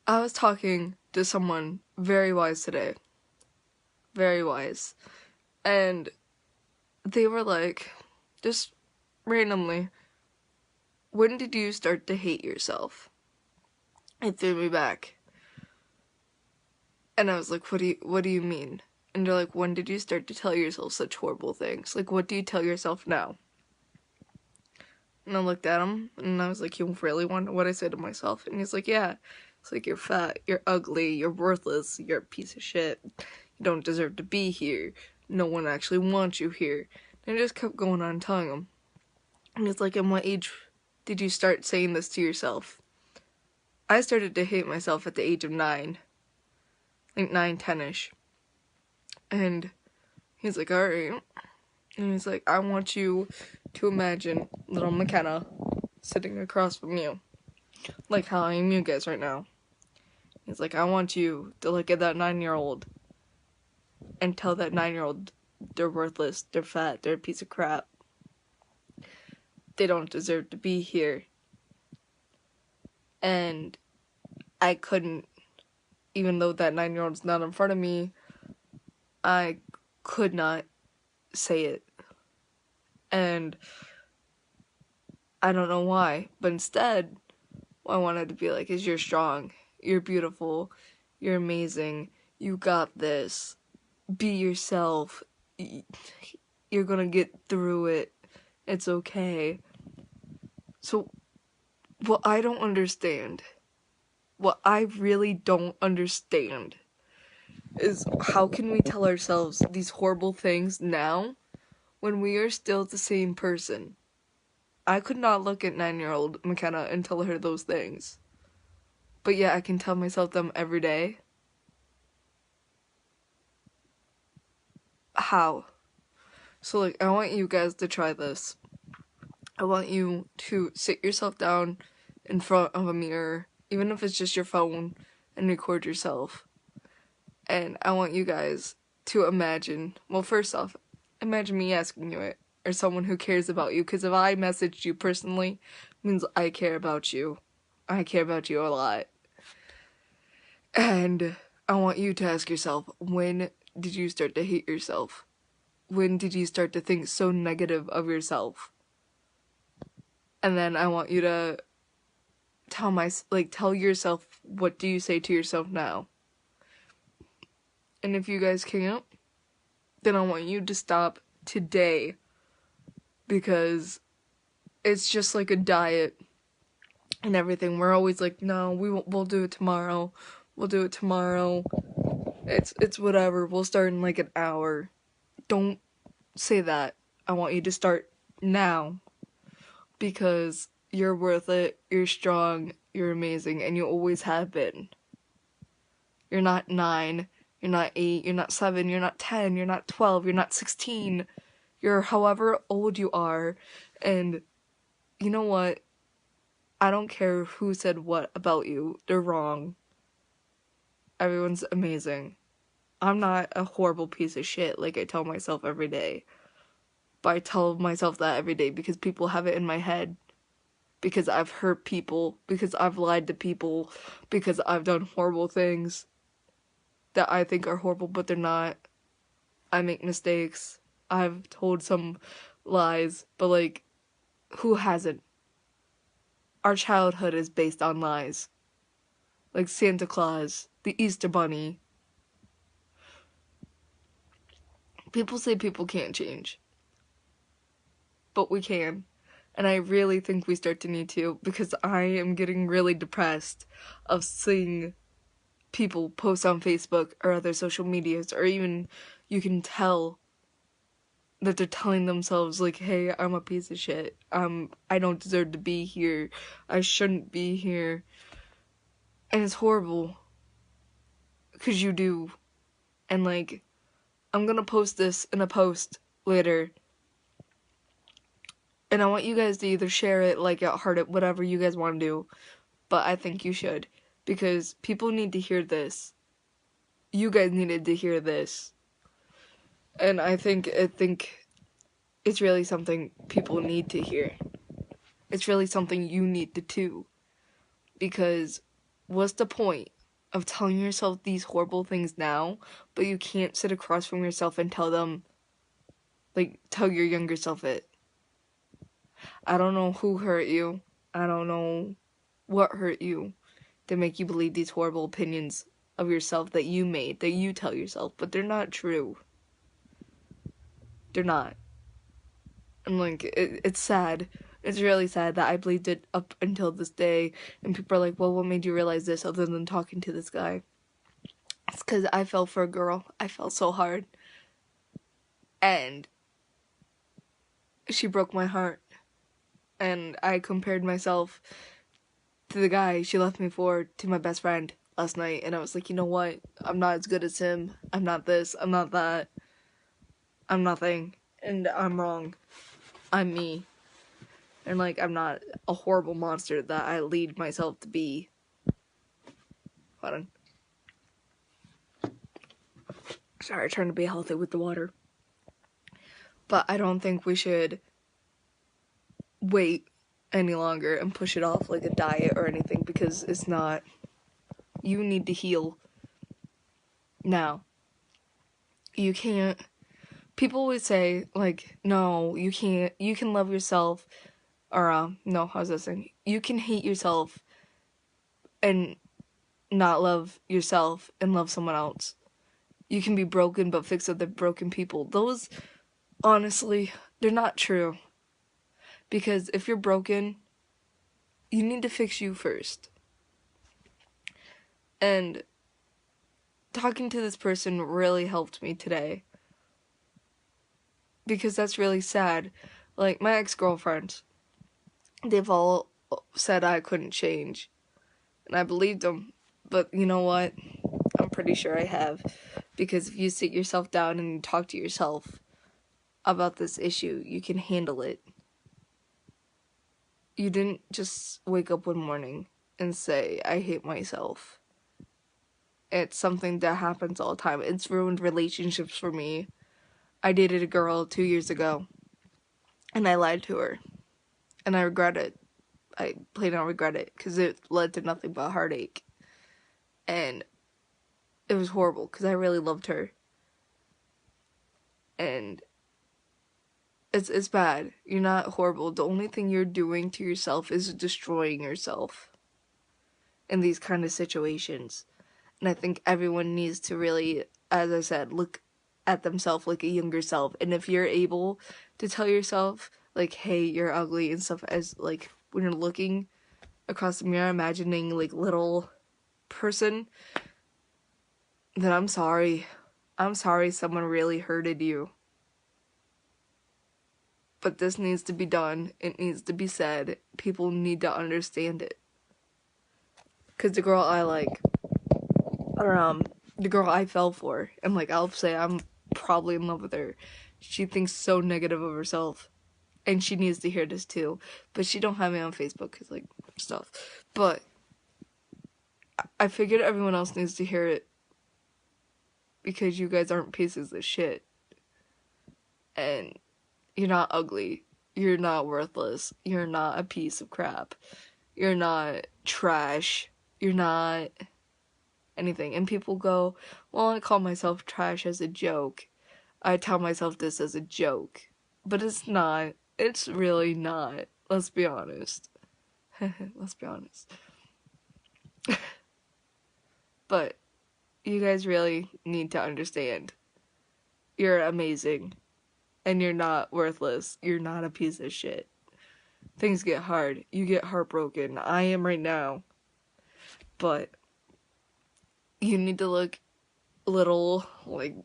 I was talking to someone very wise today. Very wise. And they were like, just randomly, when did you start to hate yourself? It threw me back. And I was like, what do you mean? And they're like, when did you start to tell yourself such horrible things? Like, what do you tell yourself now? And I looked at him, and I was like, you really want what I said to myself? And he's like, yeah. It's like, you're fat, you're ugly, you're worthless, you're a piece of shit. You don't deserve to be here. No one actually wants you here. And I just kept going on telling him. And it's like, in what age did you start saying this to yourself? I started to hate myself at the age of 9. Like 9, 10-ish. And he's like, alright. And he's like, I want you to imagine little McKenna sitting across from you. Like how I am you guys right now. He's like, I want you to look at that 9-year-old and tell that 9-year-old they're worthless, they're fat, they're a piece of crap. They don't deserve to be here. And I couldn't, even though that 9-year-old's not in front of me, I could not say it. And I don't know why, but instead, what I wanted to be like is, you're strong, you're beautiful, you're amazing, you got this, be yourself, you're gonna get through it, it's okay. So, what I don't understand, what I really don't understand, is how can we tell ourselves these horrible things now when we are still the same person? I could not look at 9-year-old McKenna and tell her those things. But yeah, I can tell myself them every day. How? So, like, I want you guys to try this. I want you to sit yourself down in front of a mirror, even if it's just your phone, and record yourself. And I want you guys to imagine, well, first off, imagine me asking you it, or someone who cares about you, because if I messaged you personally, it means I care about you. I care about you a lot. And I want you to ask yourself, when did you start to hate yourself? When did you start to think so negative of yourself? And then I want you to tell yourself, what do you say to yourself now? And if you guys can't, then I want you to stop today, because it's just like a diet and everything. We're always like, no, we'll do it tomorrow. We'll do it tomorrow. It's whatever. We'll start in like an hour. Don't say that. I want you to start now, because you're worth it. You're strong. You're amazing, and you always have been. You're not 9. You're not 8, you're not 7, you're not 10, you're not 12, you're not 16. You're however old you are, and you know what? I don't care who said what about you. They're wrong. Everyone's amazing. I'm not a horrible piece of shit like I tell myself every day. But I tell myself that every day because people have it in my head. Because I've hurt people. Because I've lied to people. Because I've done horrible things that I think are horrible, but they're not. I make mistakes. I've told some lies, but like, who hasn't? Our childhood is based on lies. Like Santa Claus, the Easter Bunny. People say people can't change. But we can. And I really think we start to need to, because I am getting really depressed of seeing people post on Facebook or other social medias, or even you can tell that they're telling themselves like, hey, I'm a piece of shit. I don't deserve to be here. I shouldn't be here. And it's horrible. Because you do. And like, I'm gonna post this in a post later. And I want you guys to either share it, like it, heart it, whatever you guys want to do. But I think you should. Because people need to hear this. You guys needed to hear this. And I think it's really something people need to hear. It's really something you need to too. Because what's the point of telling yourself these horrible things now, but you can't sit across from yourself and tell them, like, tell your younger self it. I don't know who hurt you. I don't know what hurt you to make you believe these horrible opinions of yourself that you made, that you tell yourself, but they're not true. They're not. And, like, it's sad. It's really sad that I believed it up until this day, and people are like, well, what made you realize this other than talking to this guy? It's because I fell for a girl. I fell so hard. And she broke my heart. And I compared myself to the guy she left me for, to my best friend last night. And I was like, you know what? I'm not as good as him. I'm not this. I'm not that. I'm nothing. And I'm wrong. I'm me. And, like, I'm not a horrible monster that I lead myself to be. Hold on. Sorry, trying to be healthy with the water. But I don't think we should wait any longer and push it off like a diet or anything, because it's not. You need to heal now. You can't. People always say, like, no, you can't. You can love yourself. Or, no, how's that saying? You can hate yourself and not love yourself and love someone else. You can be broken but fix other broken people. Those, honestly, they're not true. Because if you're broken, you need to fix you first. And talking to this person really helped me today. Because that's really sad. Like, my ex-girlfriends, they've all said I couldn't change. And I believed them. But you know what? I'm pretty sure I have. Because if you sit yourself down and you talk to yourself about this issue, you can handle it. You didn't just wake up one morning and say, I hate myself. It's something that happens all the time. It's ruined relationships for me. I dated a girl 2 years ago, and I lied to her. And I regret it. I plain out regret it, because it led to nothing but heartache. And it was horrible, because I really loved her. And it's bad. You're not horrible. The only thing you're doing to yourself is destroying yourself in these kind of situations. And I think everyone needs to really, as I said, look at themselves like a younger self. And if you're able to tell yourself, like, hey, you're ugly and stuff, as, like, when you're looking across the mirror, imagining, like, little person, then I'm sorry. I'm sorry someone really hurted you. But this needs to be done. It needs to be said. People need to understand it. Because the girl I like, or the girl I fell for, and, like, I'll say I'm probably in love with her. She thinks so negative of herself. And she needs to hear this too. But she don't have me on Facebook, because, like, stuff. But I figured everyone else needs to hear it. Because you guys aren't pieces of shit. And you're not ugly. You're not worthless. You're not a piece of crap. You're not trash. You're not anything. And people go, well, I call myself trash as a joke. I tell myself this as a joke. But it's not. It's really not. Let's be honest. Let's be honest. But you guys really need to understand. You're amazing. And you're not worthless. You're not a piece of shit. Things get hard. You get heartbroken. I am right now. But you need to look little, like,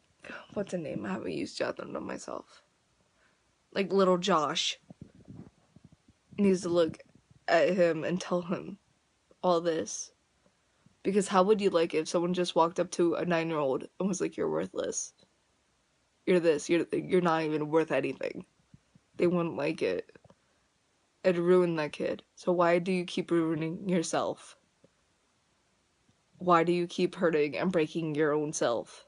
what's a name? I haven't used Jonathan on myself. Like, little Josh needs to look at him and tell him all this. Because how would you like it if someone just walked up to a 9-year-old and was like, you're worthless. You're this, you're not even worth anything. They wouldn't like it. It'd ruin that kid. So why do you keep ruining yourself? Why do you keep hurting and breaking your own self?